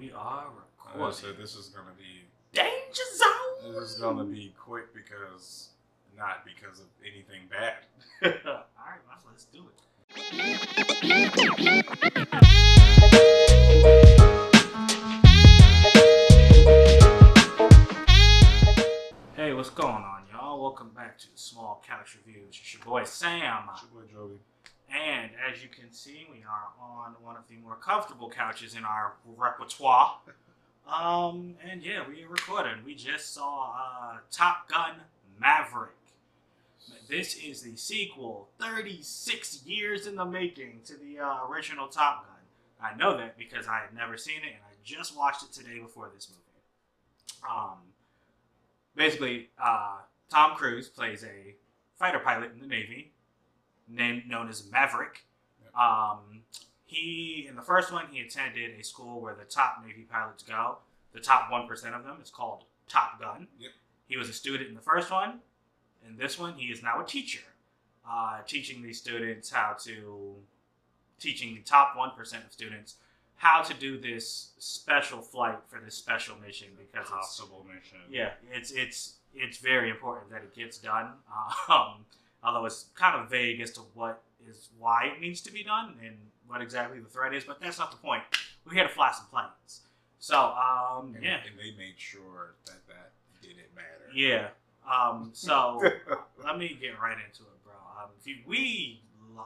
We are recording. So this is gonna be Danger Zone. This is gonna be quick because not because of anything bad. All right, well, let's do it. Hey, what's going on, y'all? Welcome back to Small Couch Reviews. It's your boy Sam. It's your boy Joey. And as you can see, we are on one of the more comfortable couches in our repertoire. And yeah, we are recording. We just saw Top Gun Maverick. This is the sequel, 36 years in the making to the original Top Gun. I know that because I had never seen it and I just watched it today before this movie. Basically, Tom Cruise plays a fighter pilot in the Navy, known as Maverick. He, in the first one, he attended a school where the top Navy pilots go. The top 1% of them is called Top Gun. Yep. He was a student in the first one. In this one, he is now a teacher, teaching these students teaching the top 1% of students how to do this special flight for this special mission because mission. Yeah, it's very important that it gets done. Although it's kind of vague as to why it needs to be done and what exactly the threat is, but that's not the point. We're here to fly some planes. So, And they made sure that didn't matter. Yeah. So let me get right into it, bro.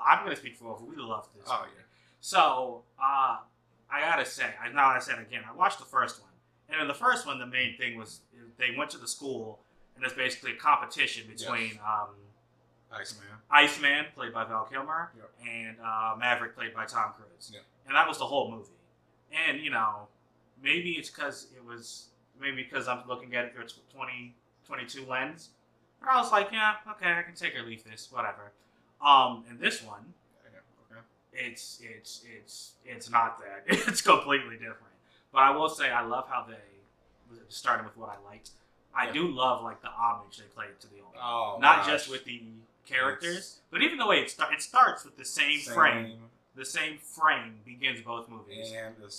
I'm gonna speak for we love this. Oh yeah. So, I gotta say, I said again, I watched the first one, and in the first one, the main thing was they went to the school, and it's basically a competition between Iceman, played by Val Kilmer, yep, and Maverick, played by Tom Cruise. Yep. And that was the whole movie. And, maybe it's because I'm looking at it through a 2022 lens. And I was like, yeah, okay, I can take or leave this, whatever. And this one, it's not that. It's completely different. But I will say I love how they, starting with what I liked, I do love the homage they played to the old. Oh, not just with the characters, but even the way it starts with the same frame. The same frame begins both movies, and the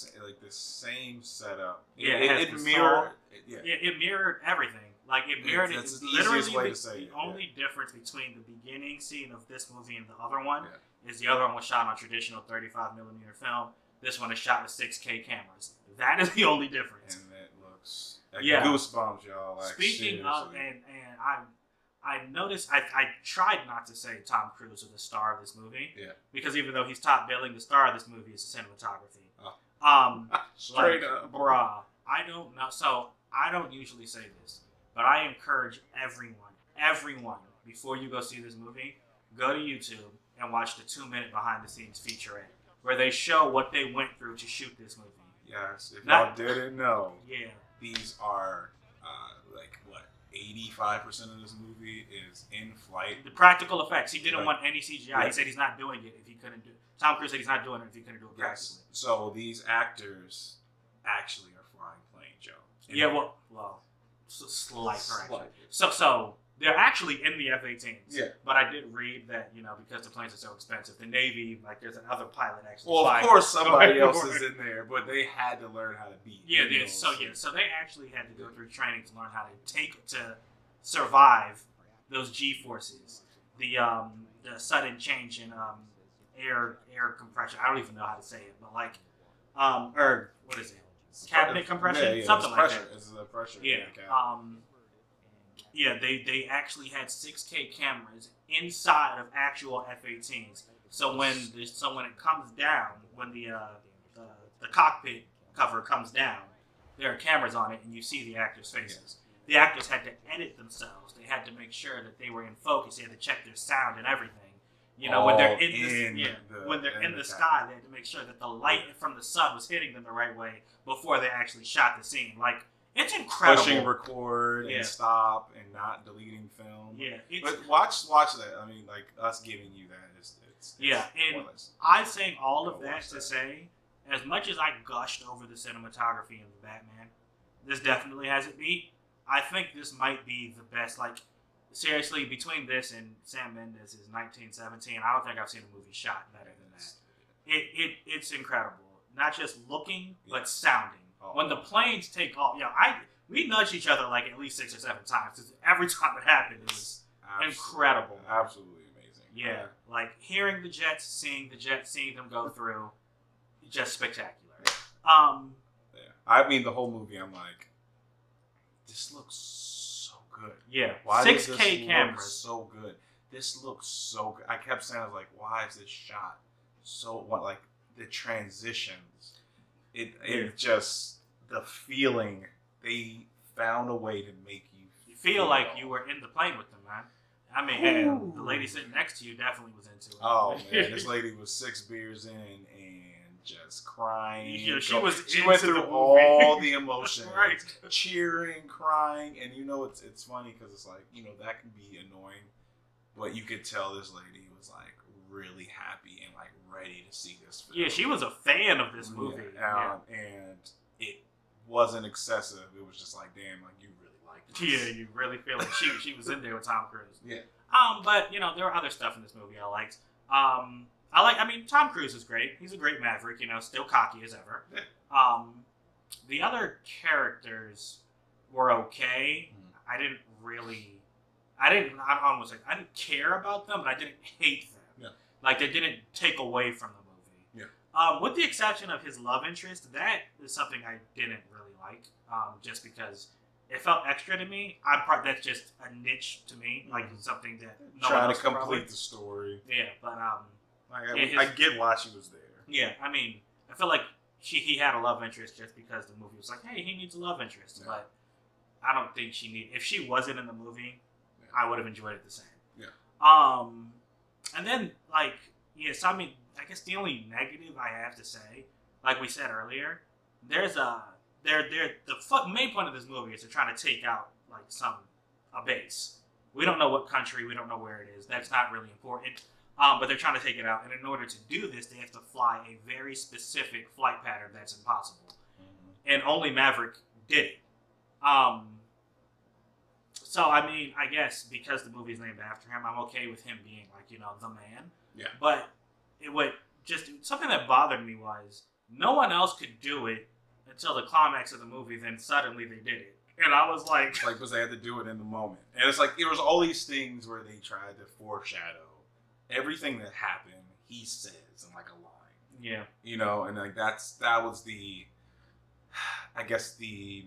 same setup. It mirrored. It mirrored everything. It mirrored it. That's the literally easiest way to say it. The only difference between the beginning scene of this movie and the other one is the other one was shot on traditional 35mm film. This one is shot with 6K cameras. That is the only difference. And it looks goosebumps, y'all. Speaking of, and I noticed, I tried not to say Tom Cruise was the star of this movie. Yeah. Because even though he's top billing, the star of this movie is the cinematography. Oh. Straight up. Bruh. I don't know. So, I don't usually say this, but I encourage everyone, before you go see this movie, go to YouTube and watch the 2-minute behind the scenes featurette, where they show what they went through to shoot this movie. Yes. If y'all didn't know. Yeah. These are, 85% of this movie is in flight. The practical effects. He didn't want any CGI. Yeah. He said he's not doing it if he couldn't do it. Tom Cruise said he's not doing it if he couldn't do it practically. Yes. So these actors actually are flying planes, Joe. Slight correction. So they're actually in the F-18s. Yeah. But I did read that, because the planes are so expensive, the Navy, there's another pilot actually flying. Of course somebody else is in there, but they had to learn how to beat. So they actually had to go through training to learn how to survive those G-forces. The sudden change in air compression. I don't even know how to say it, but or what is it? Cabinet compression? Something like that. It's the pressure. Yeah. They actually had 6K cameras inside of actual F-18s. So when it comes down, when the cockpit cover comes down, there are cameras on it, and you see the actors' faces. The actors had to edit themselves. They had to make sure that they were in focus. They had to check their sound and everything. When they're in the sky, they had to make sure that the light from the sun was hitting them the right way before they actually shot the scene. It's incredible. Pushing record and stop and not deleting film. Yeah. But watch that. I mean, us giving you that it's and I'm saying all of that to say, as much as I gushed over the cinematography in the Batman, this definitely has it beat. I think this might be the best. Seriously, between this and Sam Mendes' 1917, I don't think I've seen a movie shot better than that. It's incredible. Not just looking, but sounding. when the planes take off, we nudged each other like at least 6 or 7 times. 'Cause every time it happened, it was incredible. Absolutely amazing. Yeah, like hearing the jets, seeing them go through, just spectacular. I mean, the whole movie, I'm like, this looks so good. Yeah, Why 6K this cameras, look so good. This looks so good. I kept saying, I was like, why is this shot so? What, like the transitions? It just the feeling. They found a way to make you feel like you were in the plane with them, man. I mean, and the lady sitting next to you definitely was into it. Oh man, this lady was 6 beers in and just crying. Yeah, she went through all the emotions, right? Cheering, crying, and it's funny because it's like that can be annoying, but you could tell this lady was like really happy and like ready to see this film. Yeah, she was a fan of this movie, and it wasn't excessive. It was just like, damn, like you really like this. Yeah, you really feel like she was in there with Tom Cruise. Yeah. But there were other stuff in this movie I liked. Tom Cruise is great. He's a great Maverick. Still cocky as ever. Yeah. The other characters were okay. I didn't care about them, but I didn't hate them. Yeah. Like they didn't take away from the movie. Yeah. With the exception of his love interest, that is something I didn't really like. Just because it felt extra to me. That's just a niche to me, like something that trying to complete the story. Yeah, but I get why she was there. Yeah, I mean, I feel like he had a love interest just because the movie was like, hey, he needs a love interest. Yeah. But I don't think she needed. If she wasn't in the movie, I would have enjoyed it the same. Yeah. And then I guess the only negative I have to say, like we said earlier, there's the main point of this movie is they're trying to take out like a base. We don't know what country, we don't know where it is. That's not really important. But they're trying to take it out, and in order to do this, they have to fly a very specific flight pattern that's impossible. Mm-hmm. And only Maverick did it. So I mean, I guess because the movie's named after him, I'm okay with him being like the man. Yeah. But something that bothered me was no one else could do it until the climax of the movie. Then suddenly they did it, and I was like, because they had to do it in the moment, and it's like there was all these things where they tried to foreshadow everything that happened. He says in like a line. Yeah. And like that was the, I guess the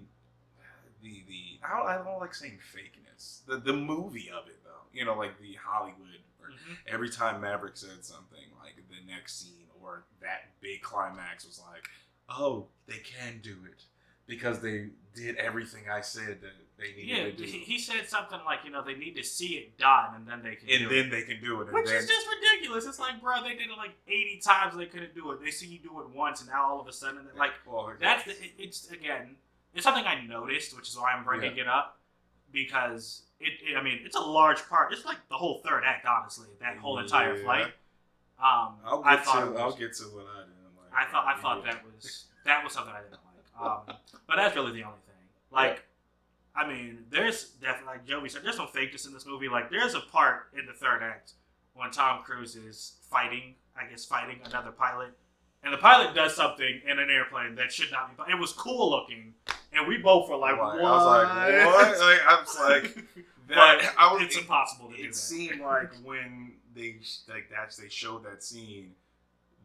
I don't like saying fakeness. The movie of it though. Like the Hollywood. Where every time Maverick said something, like the next scene or that big climax was like, oh, they can do it because they did everything I said that they needed to do. He said something like, they need to see it done and then they can do it. They can do it. Which is just ridiculous. It's like, bro, they did it like 80 times and they couldn't do it. They see you do it once and now all of a sudden, it's something I noticed, which is why I'm bringing it up, because it's a large part. It's like the whole third act, honestly, that whole entire flight. I'll get to what I didn't like. I thought that was something I didn't like. But that's really the only thing. Like, I mean, there's definitely, like Joey said, there's no fakeness in this movie. Like, there's a part in the third act when Tom Cruise is fighting another pilot. And the pilot does something in an airplane that should not be. It was cool looking. And we both were like, what? I was like, what? I was like, it's impossible to do that. It seemed like when they showed that scene,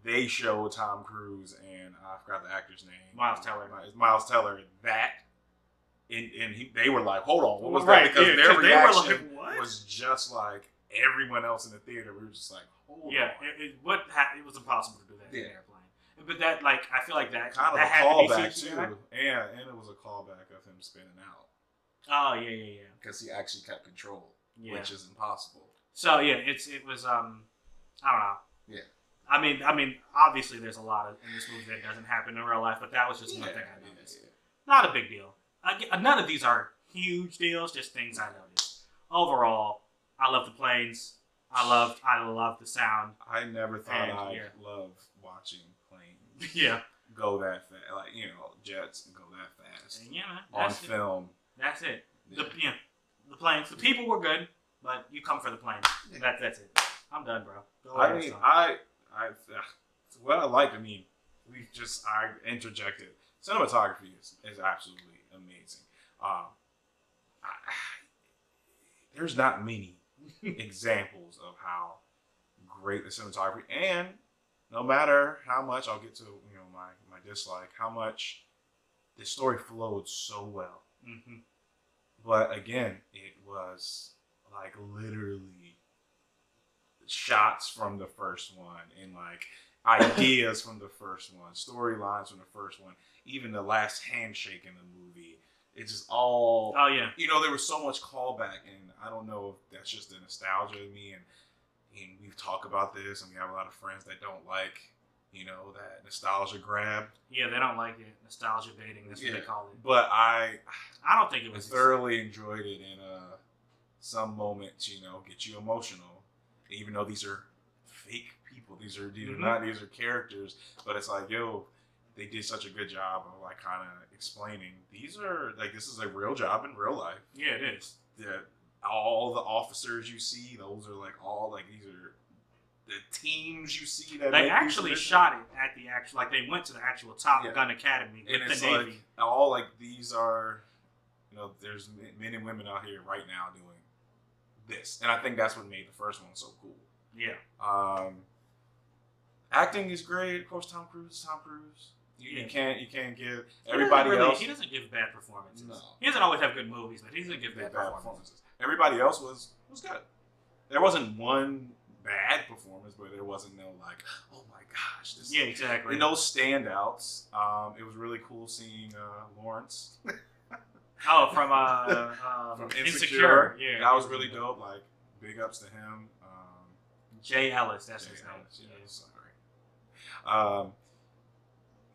they showed Tom Cruise and I forgot the actor's name. Miles Teller. They were like, hold on, what was that? Because their reaction was just like everyone else in the theater. We were just like, hold on. It was impossible to do that in an airplane. But that, like, I feel like that kind of that a callback too. And it was a callback of him spinning out. Oh yeah. Because he actually kept control, which is impossible. So it was I don't know. Yeah. I mean, obviously there's a lot in this movie that doesn't happen in real life, but that was just one thing I noticed. Yeah. Not a big deal. None of these are huge deals, just things I noticed. Overall, I love the planes. I love the sound. I never thought I'd love watching planes. Go that fast, like jets go that fast. And man, on film. That's it. Yeah. The planes. The people were good, but you come for the planes. That's it. I'm done, bro. I interjected. cinematography is absolutely amazing. There's not many examples of how great the cinematography, and no matter how much, I'll get to my dislike, how much the story flowed so well. Mm-hmm. But again, it was like literally shots from the first one and like ideas from the first one, storylines from the first one, even the last handshake in the movie. It's just all. Oh yeah. There was so much callback, and I don't know if that's just the nostalgia of me, and we've talked about this, and we have a lot of friends that don't like, that nostalgia grab. Yeah, they don't like it. Nostalgia baiting, that's what they call it. But I don't think it was thoroughly enjoyed it, and some moments, get you emotional, even though these are fake people. These are characters, but it's like, they did such a good job of like kind of explaining this is a real job in real life. Yeah, it is. All the officers you see, those are like all like these are the teams you see that they actually shot it at the actual, like they went to the actual Top Gun Academy with the Navy. Like all like these are, there's men and women out here right now doing this, and I think that's what made the first one so cool. Yeah. Acting is great. Of course, Tom Cruise. You can't give everybody else. He doesn't give bad performances. No. He doesn't always have good movies, but he doesn't give bad performances. Everybody else was good. There wasn't one bad performance, but there wasn't no like, oh my gosh. Yeah, exactly. No standouts. It was really cool seeing Lawrence. Oh, from Insecure. Yeah, that was really dope. Like, big ups to him. Jay Ellis, that's his name. Yeah, sorry.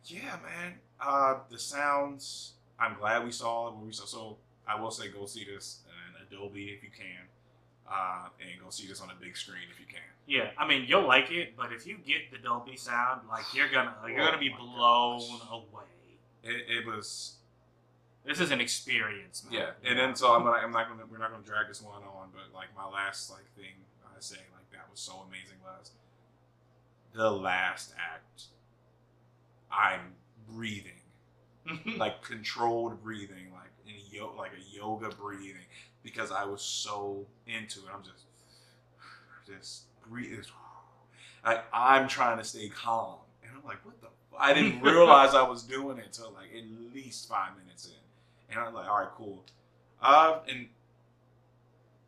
Yeah, man. The sounds. I'm glad we saw what we saw. So I will say, go see this in Adobe if you can, and go see this on a big screen if you can. Yeah, I mean you'll like it, but if you get the Dolby sound, like you're gonna be blown away. It was. This is an experience, man. Yeah, and then so we're not gonna drag this one on, but like my last like thing I say like that was so amazing was the last act. I'm breathing, like controlled breathing, like a yoga breathing, because I was so into it. I'm just breathing. I'm trying to stay calm, and I'm like, what the? I didn't realize I was doing it until like at least 5 minutes in, and I'm like, all right, cool. And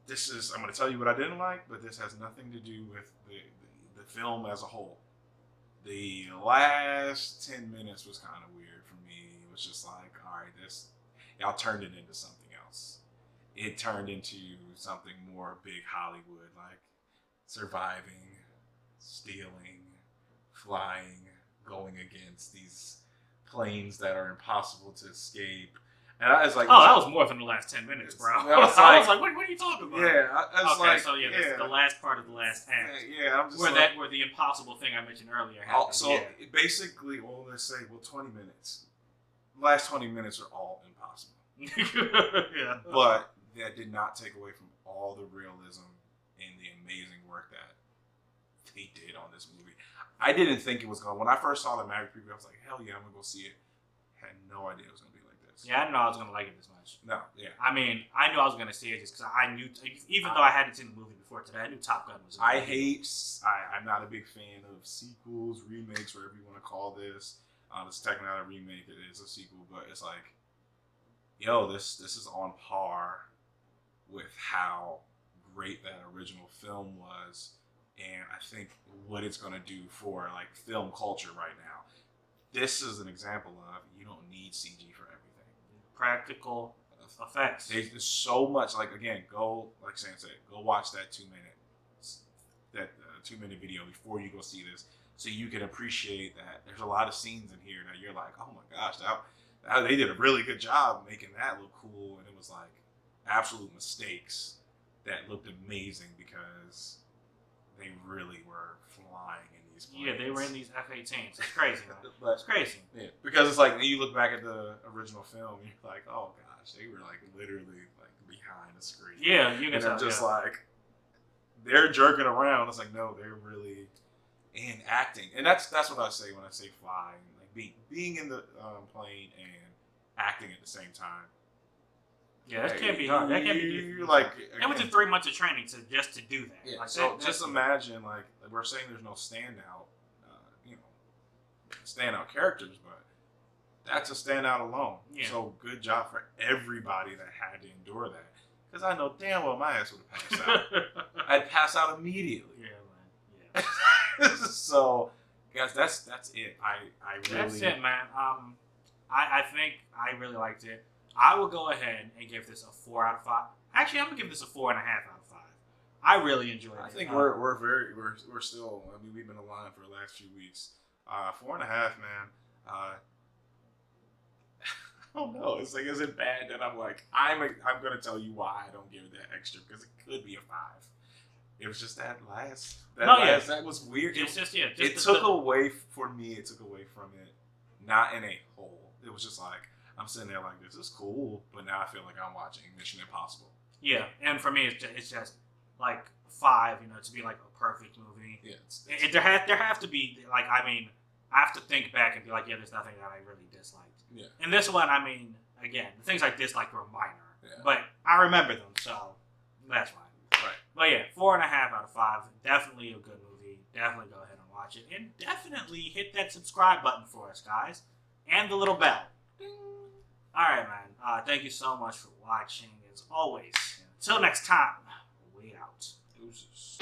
I'm going to tell you what I didn't like, but this has nothing to do with the film as a whole. The last 10 minutes was kind of weird for me. It was just like, all right, y'all turned it into something else. It turned into something more big Hollywood, like surviving, stealing, flying, going against these planes that are impossible to escape. And I was like, that was more than the last 10 minutes, bro. I was like, what are you talking about? Yeah, I was like, so yeah, that's the last part of the last act. Yeah, I'm just where the impossible thing I mentioned earlier happened. So basically, let's say, 20 minutes. The last 20 minutes are all impossible. Yeah. But that did not take away from all the realism and the amazing work that they did on this movie. I didn't think it was going to. When I first saw the Maverick preview, I was like, hell yeah, I'm going to go see it. Had no idea it was going to be like this. Yeah, I didn't know I was going to like it this much. No, yeah. I mean, I knew I was going to see it just because I knew, even though I hadn't seen the movie before today, I knew Top Gun was I'm not a big fan of sequels, remakes, whatever you want to call this. It's technically not a remake, it is a sequel, but it's like, this is on par with how great that original film was, and I think what it's going to do for like film culture right now. This is an example of you don't need CG for everything. Practical effects. There's so much. Like again, go like Sam said, go watch that 2-minute video before you go see this, so you can appreciate that. There's a lot of scenes in here that you're like, oh my gosh, that they did a really good job making that look cool, and it was like absolute mistakes that looked amazing because they really were flying in these planes. Yeah, they were in these F-18s. It's crazy, man. It's crazy. Yeah, because it's like you look back at the original film, you're like, oh gosh, they were like literally like behind the screen. Yeah, you can and tell. They're just like they're jerking around. It's like no, they're really in acting, and that's what I say when I say flying. Like being in the plane and acting at the same time. Yeah, that can't be hard. That can't be difficult. Like, I went through 3 months of training just to do that. Yeah, like, so just imagine, like, we're saying there's no standout, standout characters, but that's a standout alone. Yeah. So good job for everybody that had to endure that. Because I know damn well my ass would have passed out. I'd pass out immediately. Yeah, man. Yeah. So, guys, that's it. I really... That's it, man. I think I really liked it. I will go ahead and give this a 4 out of 5. Actually, I'm gonna give this a 4.5 out of 5. I really enjoyed it. I think we're still. I mean, we've been aligned for the last few weeks. 4.5, man. I don't know. It's like, is it bad that I'm like, I'm gonna tell you why I don't give it that extra, because it could be a 5. It was just that was weird. It's just it took away from it, not in a whole. It was just like, I'm sitting there like, this is cool, but now I feel like I'm watching Mission Impossible. Yeah, and for me, it's just like 5, to be like a perfect movie. Yeah, there have to be, like, I mean, I have to think back and be like, yeah, there's nothing that I really disliked. Yeah. And this one, I mean, again, the things I disliked were minor, yeah. But I remember them, so that's fine. Right. But yeah, 4.5 out of 5. Definitely a good movie. Definitely go ahead and watch it, and definitely hit that subscribe button for us, guys, and the little bell. Ding. All right, man. Thank you so much for watching. As always, until next time, we out. Deuces.